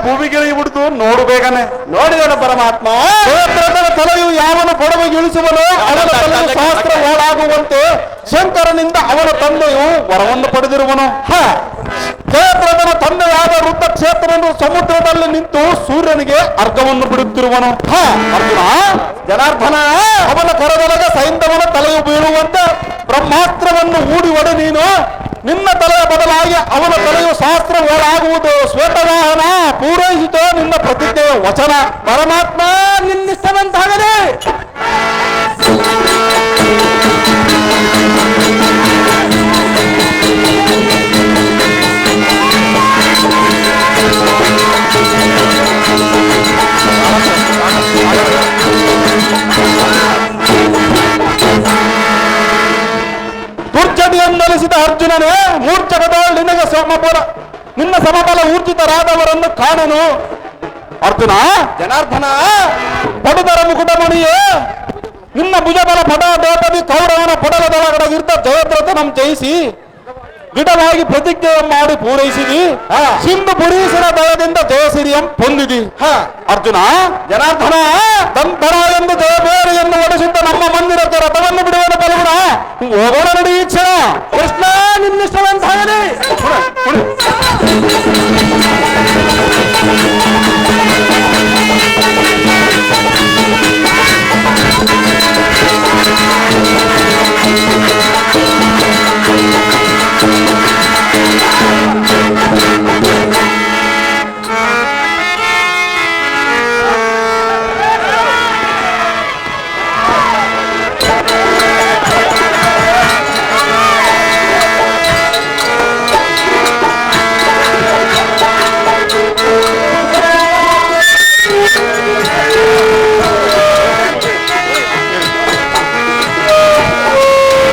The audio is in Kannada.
ಭೂಮಿಗೆ ಬಿಡುದು ನೋಡು ಬೇಗನೆ. ನೋಡಿದನು ಪರಮಾತ್ಮ. ಜಯದ್ರಥನ ತಲೆಯು ಯಾವನ ಕೊಡವಿಗೆ ಇಳಿಸುವನೋ ಅವನ ತಲೆಯು ಸಹಸ್ರ ಓಡಾಗುವಂತೆ ಶಂಕರನಿಂದ ಅವನ ತಂದೆಯು ವರವನ್ನು ಪಡೆದಿರುವನು. ಜಯದ್ರಥನ ತಂದೆಯಾದ ವೃದ್ಧ ಕ್ಷೇತ್ರನು ಸಮುದ್ರದಲ್ಲಿ ನಿಂತು ಸೂರ್ಯನಿಗೆ ಅರ್ಘವನ್ನು ಬಿಡುತ್ತಿರುವನು. ಅರ್ಜುನ, ಜನಾರ್ದನ, ಅವನ ಕರದೊಳಗೆ ಸೈಂಧವನ ತಲೆಯು ಬೀಳುವಂತೆ ಬ್ರಹ್ಮಾಸ್ತ್ರವನ್ನು ಹೂಡಿ ಒಡೆ ನೀನು ನಿನ್ನ ತಲೆಯ ಬದಲಾಗಿ ಅವನ ತಲೆಯು ಸಹಸ್ರ ಓಡಾಗುವುದು. ಶ್ವೇತವಾಹನ ಪೂರೈಸಿತೋ ನಿನ್ನ ಪ್ರತಿಜ್ಞೆಯ ವಚನ. ಪರಮಾತ್ಮ ನಿನ್ನಿಷ್ಟವಂತಾಗದೆ. ದುರ್ಜಟಿಯನ್ನಲಿಸಿದ ಅರ್ಜುನನೇ, ಮೂರ್ಛಕದೊಳ್ ನಿನಗೆ ನಿನ್ನ ಸಮಬಲ ಊರ್ಜಿತರಾದವರನ್ನು ಕಾಣನು. ಅರ್ಜುನ, ಜನಾರ್ದನ, ಪಡುದರ ಮುಕುಟಮಣಿಯೇ, ನಿನ್ನ ಭುಜಬಲ ಪಟಾಟೋಟದಿ ಕೌರವನ ಪಡಲದೊಳಗಡಗಿರ್ತ ಜಯದ್ರಥನಂ ಜಯಿಸಿ ಗಿಡವಾಗಿ ಪ್ರತಿಜ್ಞೆ ಮಾಡಿ ಪೂರೈಸಿದಿ. ಸಿಂಧು ಪುರೀಶನ ದಯದಿಂದ ಜಯಸಿರಿಯಂ ಹೊಂದಿದಿ. ಅರ್ಜುನ, ಜನಾರ್ದನ, ದಂತರ ಎಂದು ಜಯಬೇರೆಯನ್ನು ಒಡಿಸಿದ್ದ ನಮ್ಮ ಮಂದಿರಕ್ಕೆ ರಥವನ್ನು ಬಿಡುವನು ಬಲಗುಣ. ಹೋಗೋಣ ನಡಿ ಈ ಕ್ಷಣ. ಕೃಷ್ಣ ನಿನ್ನಿಷ್ಟವಂತಾಗದೆ.